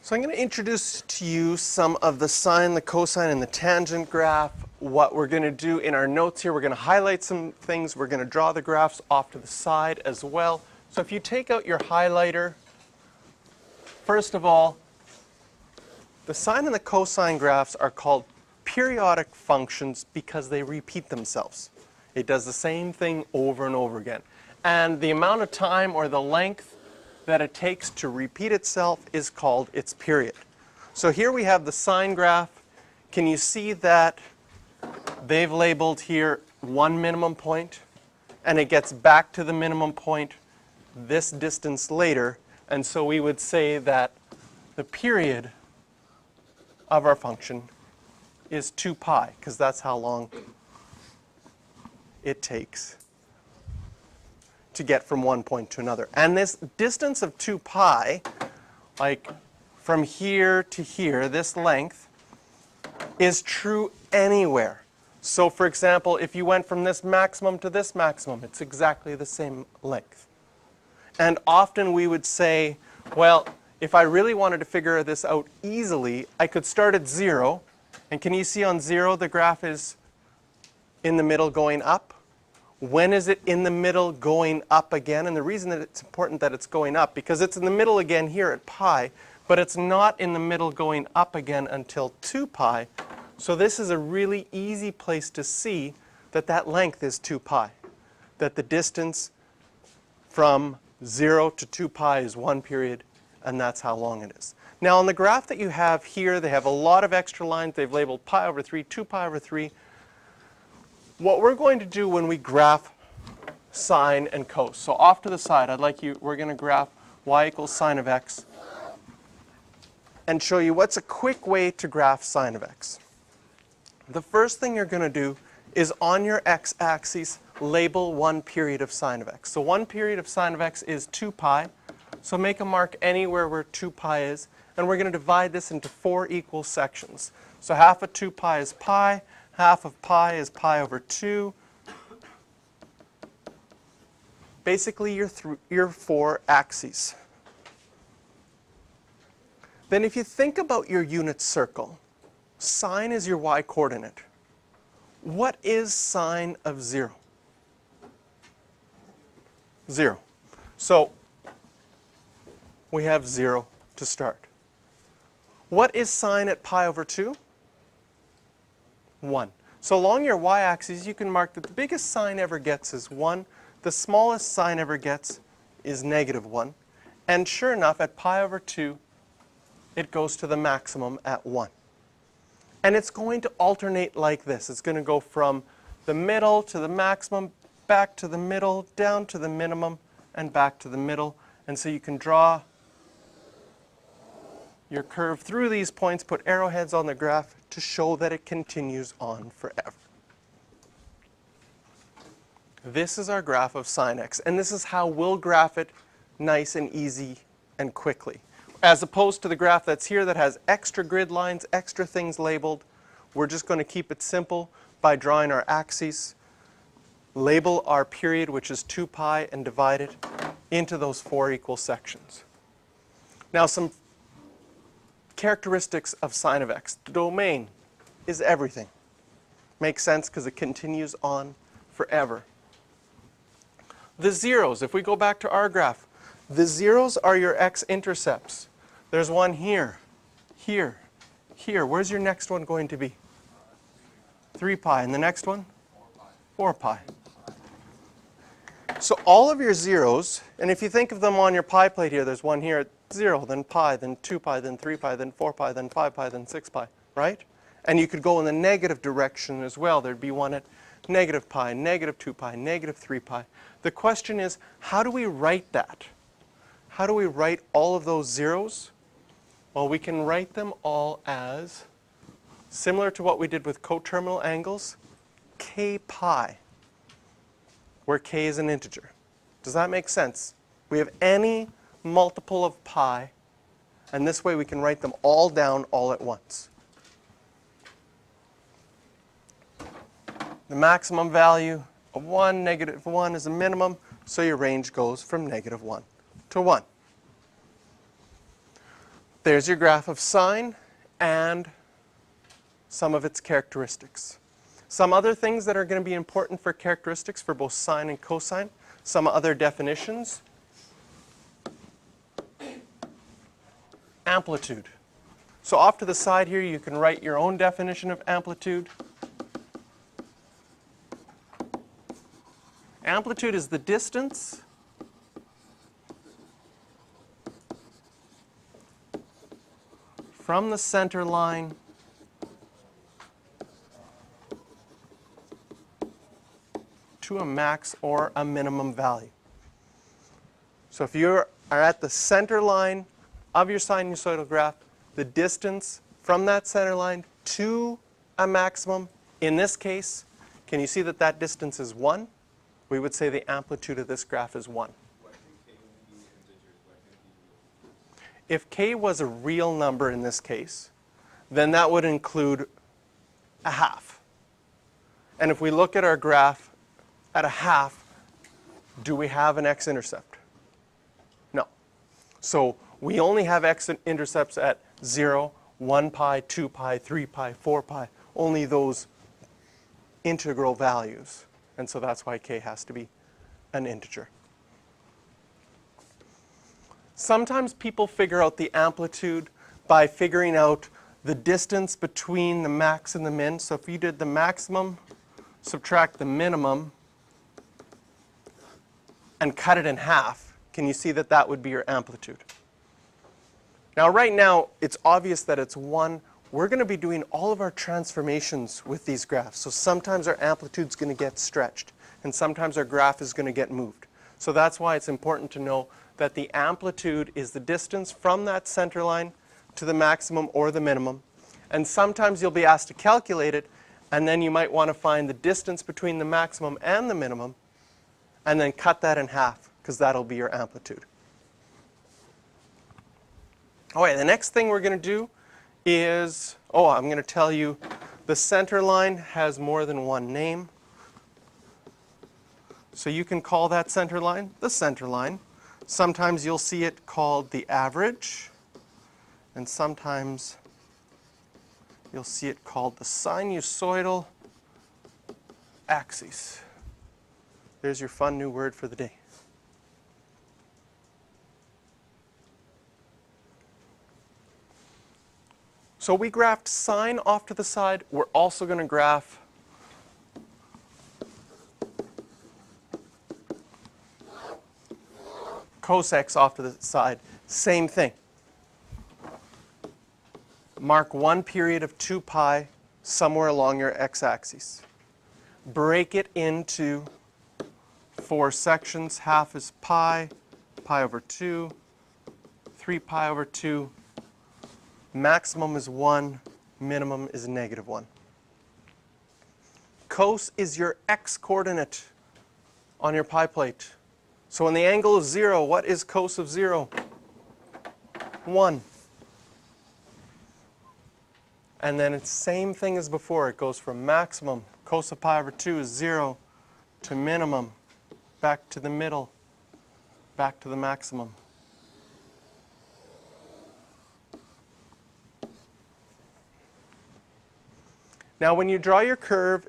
So I'm going to introduce to you some of the sine, the cosine, and the tangent graph. What we're going to do in our notes here, we're going to highlight some things. We're going to draw the graphs off to the side as well. So if you take out your highlighter, first of all, the sine and the cosine graphs are called periodic functions because they repeat themselves. It does the same thing over and over again. And the amount of time or the length that it takes to repeat itself is called its period. So here we have the sine graph. Can you see that they've labeled here one minimum point, and it gets back to the minimum point this distance later, and so we would say that the period of our function is 2 pi, because that's how long it takes to get from one point to another. And this distance of 2 pi, like from here to here, this length, is true anywhere. So for example, if you went from this maximum to this maximum, it's exactly the same length. And often we would say, well, if I really wanted to figure this out easily, I could start at 0. And can you see on 0 the graph is in the middle going up? When is it in the middle going up again? And the reason that it's important that it's going up, because it's in the middle again here at pi, but it's not in the middle going up again until 2 pi. So this is a really easy place to see that that length is 2 pi, that the distance from 0 to 2 pi is 1 period, and that's how long it is. Now on the graph that you have here, they have a lot of extra lines. They've labeled pi over 3, 2 pi over 3. What we're going to do when we graph sine and cos, so off to the side, we're going to graph y equals sine of x and show you what's a quick way to graph sine of x. The first thing you're going to do is on your x-axis label 1 period of sine of x. So 1 period of sine of x is 2 pi. So make a mark anywhere where 2 pi is, and we're going to divide this into 4 equal sections. So half of 2 pi is pi. Half of pi is pi over 2. Basically, your 4 axes. Then if you think about your unit circle, sine is your y-coordinate. What is sine of 0? 0. So we have 0 to start. What is sine at pi over 2? 1. So along your y-axis, you can mark that the biggest sine ever gets is 1. The smallest sine ever gets is -1. And sure enough, at pi over 2, it goes to the maximum at 1. And it's going to alternate like this. It's going to go from the middle to the maximum, back to the middle, down to the minimum, and back to the middle. And so you can draw your curve through these points, put arrowheads on the graph to show that it continues on forever. This is our graph of sine x, and this is how we'll graph it nice and easy and quickly. As opposed to the graph that's here that has extra grid lines, extra things labeled, we're just going to keep it simple by drawing our axes, label our period, which is 2 pi, and divide it into those 4 equal sections. Now some characteristics of sine of x. The domain is everything. Makes sense because it continues on forever. The zeros, if we go back to our graph, the zeros are your x-intercepts. There's one here, here, here. Where's your next one going to be? 3 pi. And the next one? 4 pi. So all of your zeros, and if you think of them on your pi plate here, there's one here at 0, then pi, then 2 pi, then 3 pi, then 4 pi, then 5 pi, then 6 pi, right? And you could go in the negative direction as well. There'd be one at -pi, -2 pi, -3 pi. The question is, how do we write that? How do we write all of those zeros? Well, we can write them all as, similar to what we did with coterminal angles, k pi, where k is an integer. Does that make sense? We have any multiple of pi, and this way we can write them all down all at once. The maximum value of 1, -1 is a minimum, so your range goes from -1 to 1. there's your graph of sine and some of its characteristics. Some other things that are going to be important for characteristics for both sine and cosine, some other definitions. Amplitude. So off to the side here, you can write your own definition of amplitude. Amplitude is the distance from the center line to a max or a minimum value. So if you are at the center line of your sinusoidal graph, the distance from that center line to a maximum, in this case, can you see that that distance is 1? We would say the amplitude of this graph is 1. If k was a real number in this case, then that would include a half. And if we look at our graph at a half, do we have an x-intercept? No. So we only have x-intercepts at 0, 1 pi, 2 pi, 3 pi, 4 pi, only those integral values. And so that's why k has to be an integer. Sometimes people figure out the amplitude by figuring out the distance between the max and the min. So if you did the maximum, subtract the minimum, and cut it in half, can you see that that would be your amplitude? Now right now, it's obvious that it's 1. We're going to be doing all of our transformations with these graphs. So sometimes our amplitude's going to get stretched, and sometimes our graph is going to get moved. So that's why it's important to know that the amplitude is the distance from that center line to the maximum or the minimum. And sometimes you'll be asked to calculate it, and then you might want to find the distance between the maximum and the minimum, and then cut that in half, because that'll be your amplitude. All right, the next thing we're going to do is, I'm going to tell you the center line has more than one name. So you can call that center line the center line. Sometimes you'll see it called the average, and sometimes you'll see it called the sinusoidal axis. There's your fun new word for the day. So we graphed sine off to the side. We're also going to graph cos x off to the side. Same thing. Mark one period of 2 pi somewhere along your x-axis. Break it into 4 sections. Half is pi, pi over 2, 3 pi over 2. Maximum is 1, minimum is -1. Cos is your x-coordinate on your pi plate. So when the angle is 0, what is cos of 0? 1. And then it's the same thing as before. It goes from maximum, cos of pi over 2 is 0, to minimum, back to the middle, back to the maximum. Now when you draw your curve,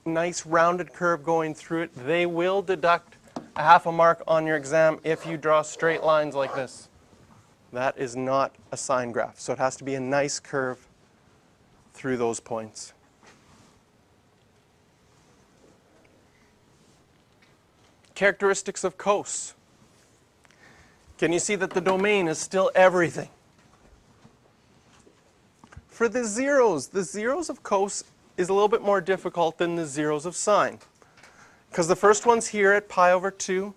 nice rounded curve going through it, they will deduct a half a mark on your exam if you draw straight lines like this. That is not a sine graph, so it has to be a nice curve through those points. Characteristics of cos. Can you see that the domain is still everything? For the zeros of cos is a little bit more difficult than the zeros of sine. Because the first one's here at pi over 2.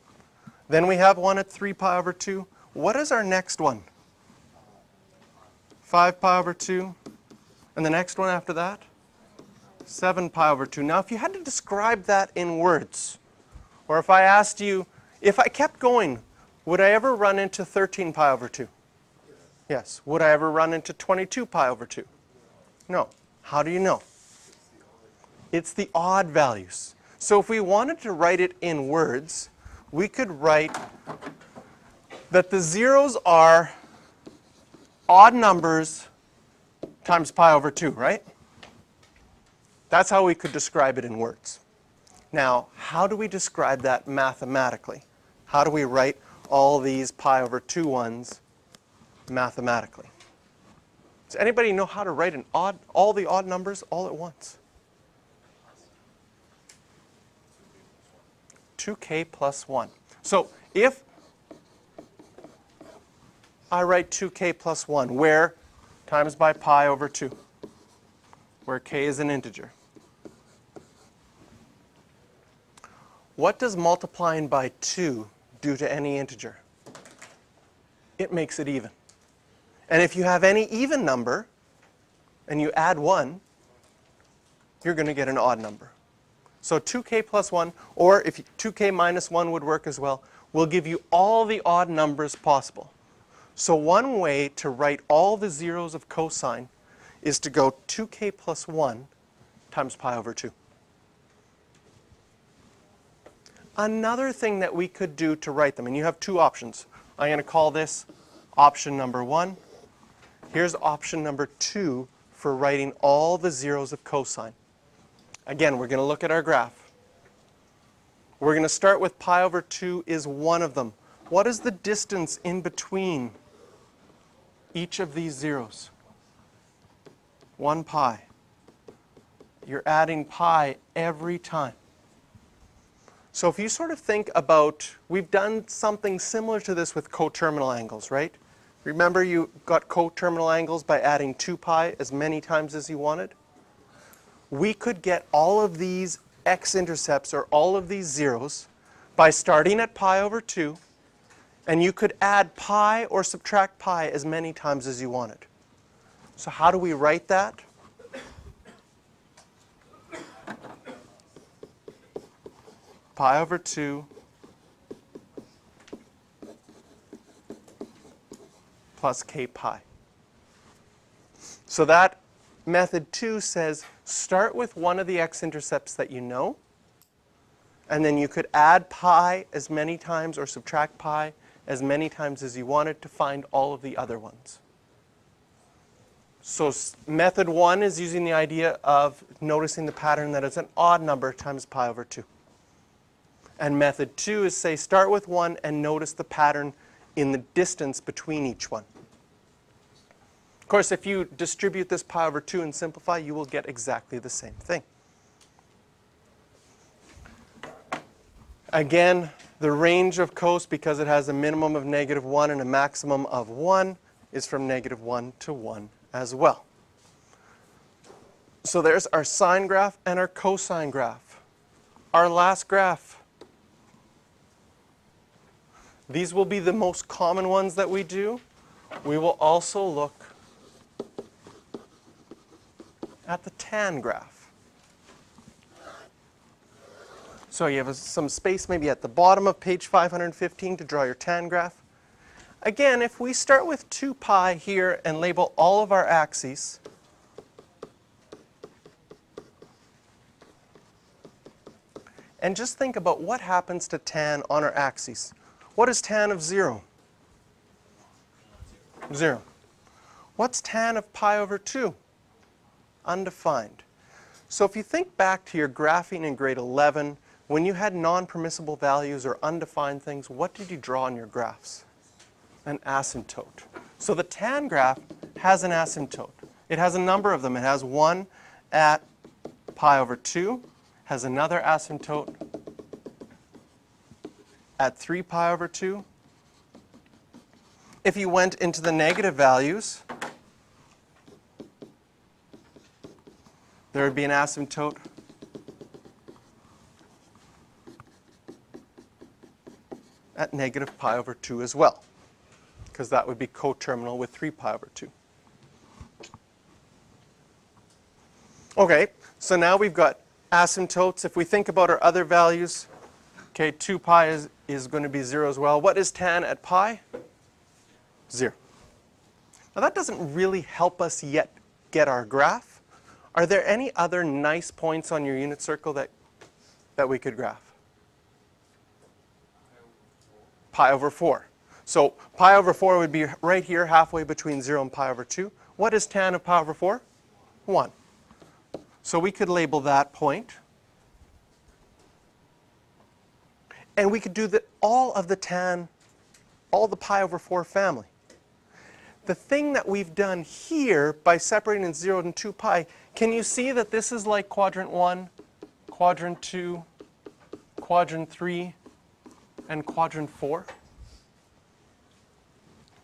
Then we have one at 3 pi over 2. What is our next one? 5 pi over 2. And the next one after that? 7 pi over 2. Now if you had to describe that in words, or if I asked you, if I kept going, would I ever run into 13 pi over 2? Yes. Would I ever run into 22 pi over 2? No. How do you know? It's the odd values. So if we wanted to write it in words, we could write that the zeros are odd numbers times pi over 2, right? That's how we could describe it in words. Now, how do we describe that mathematically? How do we write all these pi over 2 ones mathematically? Does anybody know how to write all the odd numbers all at once? 2k plus 1. So if I write 2k plus 1, where times by pi over 2, where k is an integer. What does multiplying by 2 do to any integer? It makes it even. And if you have any even number and you add 1, you're going to get an odd number. So 2k plus 1, or if 2k minus 1 would work as well, will give you all the odd numbers possible. So one way to write all the zeros of cosine is to go 2k plus 1 times pi over 2. Another thing that we could do to write them, and you have two options. I'm going to call this option number 1. Here's option number 2 for writing all the zeros of cosine. Again, we're going to look at our graph. We're going to start with pi over 2 is one of them. What is the distance in between each of these zeros? 1 pi. You're adding pi every time. So if you sort of think about, we've done something similar to this with coterminal angles, right? Remember you got coterminal angles by adding 2 pi as many times as you wanted? We could get all of these x-intercepts, or all of these zeros, by starting at pi over 2, and you could add pi or subtract pi as many times as you wanted. So how do we write that? Pi over 2 plus k pi. So that method 2 says start with one of the x-intercepts that you know, and then you could add pi as many times or subtract pi as many times as you wanted to find all of the other ones. So method 1 is using the idea of noticing the pattern that it's an odd number times pi over 2. And method 2 is say start with 1 and notice the pattern in the distance between each one. Of course, if you distribute this pi over 2 and simplify, you will get exactly the same thing. Again, the range of cos, because it has a minimum of -1 and a maximum of 1, is from -1 to 1 as well. So there's our sine graph and our cosine graph. Our last graph. These will be the most common ones that we do. We will also look at the tan graph. So you have some space maybe at the bottom of page 515 to draw your tan graph. Again, if we start with 2 pi here and label all of our axes, and just think about what happens to tan on our axes. What is tan of 0? 0. What's tan of pi over 2? Undefined. So if you think back to your graphing in grade 11, when you had non-permissible values or undefined things, what did you draw on your graphs? An asymptote. So the tan graph has an asymptote. It has a number of them. It has one at pi over 2, has another asymptote at 3 pi over 2. If you went into the negative values, there would be an asymptote at negative pi over 2 as well, because that would be coterminal with 3 pi over 2. Okay, so now we've got asymptotes. If we think about our other values, okay, 2 pi is going to be 0 as well. What is tan at pi? 0. Now that doesn't really help us yet get our graph. Are there any other nice points on your unit circle that we could graph? Pi over 4. So pi over 4 would be right here, halfway between 0 and pi over 2. What is tan of pi over 4? 1. So we could label that point. And we could do all of the tan, all the pi over 4 family. The thing that we've done here by separating 0 and 2 pi, can you see that this is like quadrant 1, quadrant 2, quadrant 3, and quadrant 4?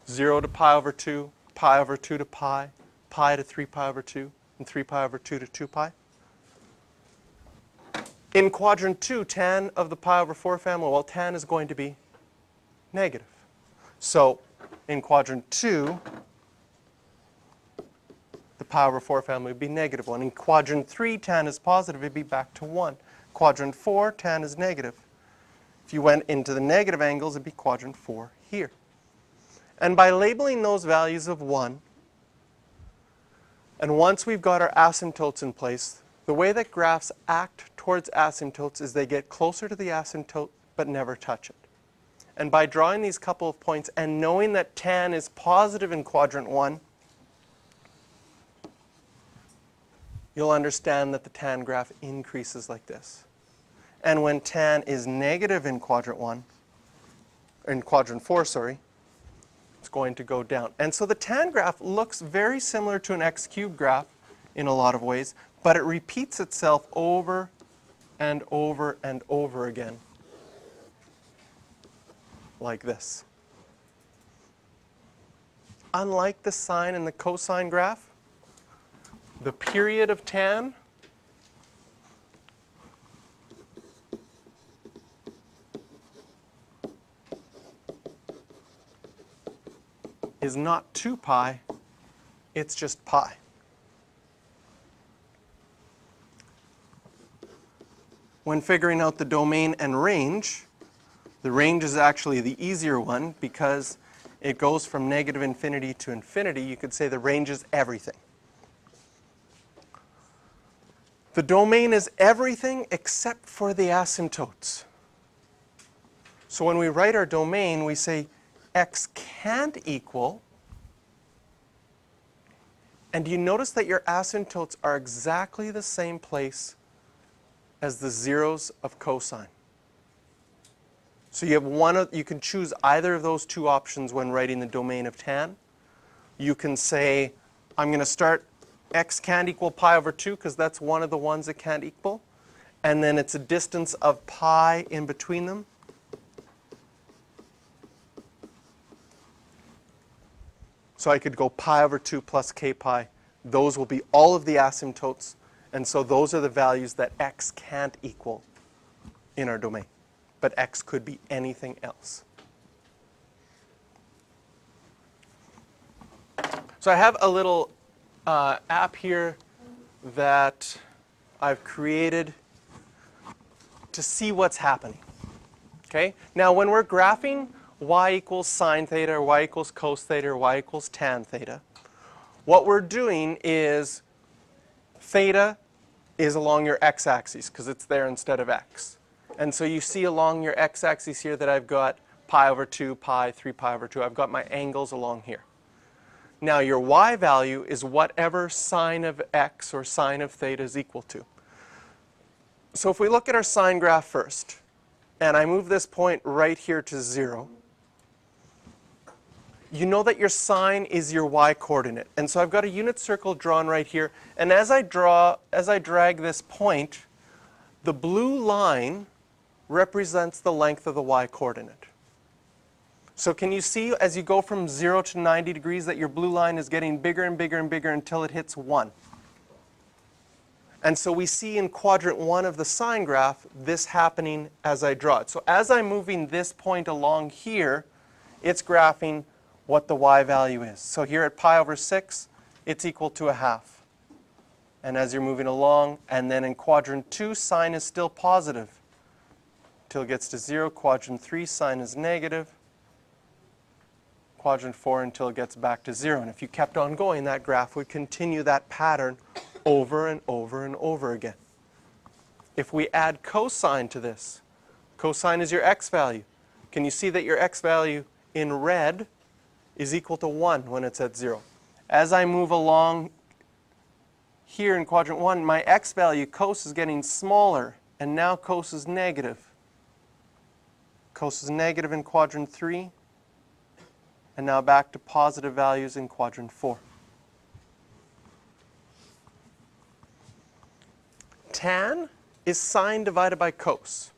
0 to pi over 2 to pi, pi to 3 pi over 2, and 3 pi over 2 to 2 pi. In quadrant 2, tan of the pi over 4 family, well, tan is going to be negative. So in quadrant 2, the pi over 4 family would be negative 1. In quadrant 3, tan is positive, it'd be back to 1. Quadrant 4, tan is negative. If you went into the negative angles, it'd be quadrant 4 here. And by labeling those values of 1, and once we've got our asymptotes in place, the way that graphs act towards asymptotes is they get closer to the asymptote but never touch it. And by drawing these couple of points and knowing that tan is positive in quadrant 1, you'll understand that the tan graph increases like this. And when tan is negative in quadrant 4, sorry, it's going to go down. And so the tan graph looks very similar to an x cubed graph in a lot of ways, but it repeats itself over and over and over again, like this. Unlike the sine and the cosine graph, the period of tan is not 2 pi, it's just pi. When figuring out the domain and range, the range is actually the easier one because it goes from negative infinity to infinity. You could say the range is everything. The domain is everything except for the asymptotes. So when we write our domain, we say x can't equal, and do you notice that your asymptotes are exactly the same place as the zeros of cosine? So you have you can choose either of those two options when writing the domain of tan. You can say, I'm going to start x can't equal pi over 2 because that's one of the ones that can't equal. And then it's a distance of pi in between them. So I could go pi over 2 plus k pi. Those will be all of the asymptotes. And so those are the values that x can't equal in our domain. But x could be anything else. So I have a little app here that I've created to see what's happening. Okay? Now when we're graphing y equals sine theta, or y equals cos theta, or y equals tan theta, what we're doing is theta is along your x-axis because it's there instead of x. And so you see along your x-axis here that I've got pi over 2, pi, 3 pi over 2. I've got my angles along here. Now your y value is whatever sine of x or sine of theta is equal to. So if we look at our sine graph first, and I move this point right here to 0, you know that your sine is your y coordinate. And so I've got a unit circle drawn right here. And as I drag this point, the blue line represents the length of the y coordinate. So can you see as you go from 0 to 90 degrees that your blue line is getting bigger and bigger and bigger until it hits 1? And so we see in quadrant 1 of the sine graph this happening as I draw it. So as I'm moving this point along here, it's graphing what the y value is. So here at pi over 6, it's equal to 1/2. And as you're moving along, and then in quadrant 2, sine is still positive till it gets to 0. Quadrant 3, sine is negative. Quadrant 4 until it gets back to 0. And if you kept on going, that graph would continue that pattern over and over and over again. If we add cosine to this, cosine is your x value. Can you see that your x value in red is equal to 1 when it's at 0. As I move along here in quadrant 1, my x value, cos, is getting smaller, and now cos is negative. Cos is negative in quadrant 3, and now back to positive values in quadrant 4. Tan is sine divided by cos.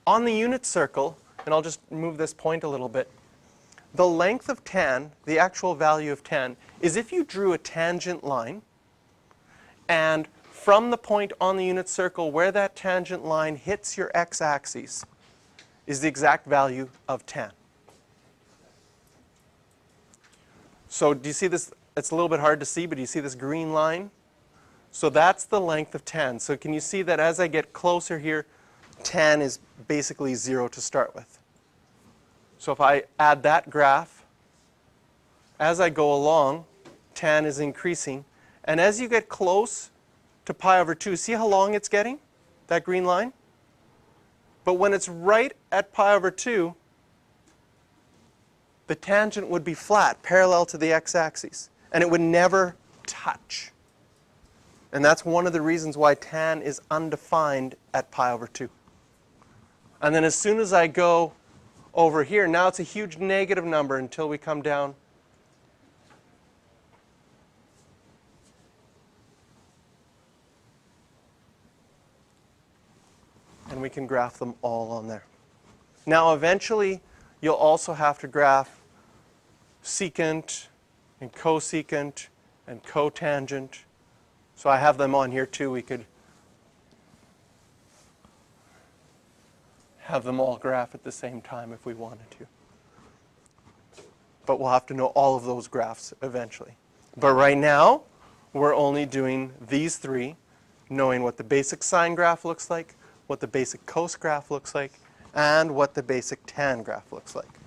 On the unit circle, and I'll just move this point a little bit, the length of tan, the actual value of tan, is if you drew a tangent line, and from the point on the unit circle where that tangent line hits your x-axis is the exact value of tan. So do you see this? It's a little bit hard to see, but do you see this green line? So that's the length of tan. So can you see that as I get closer here, tan is basically 0 to start with. So if I add that graph, as I go along, tan is increasing. And as you get close to pi over 2, see how long it's getting, that green line? But when it's right at pi over 2, the tangent would be flat, parallel to the x-axis, and it would never touch. And that's one of the reasons why tan is undefined at pi over 2. And then as soon as I go over here, now it's a huge negative number until we come down. And we can graph them all on there. Now eventually, you'll also have to graph secant and cosecant and cotangent. So I have them on here too. We could have them all graph at the same time if we wanted to. But we'll have to know all of those graphs eventually. But right now, we're only doing these three, knowing what the basic sine graph looks like, what the basic cos graph looks like, and what the basic tan graph looks like.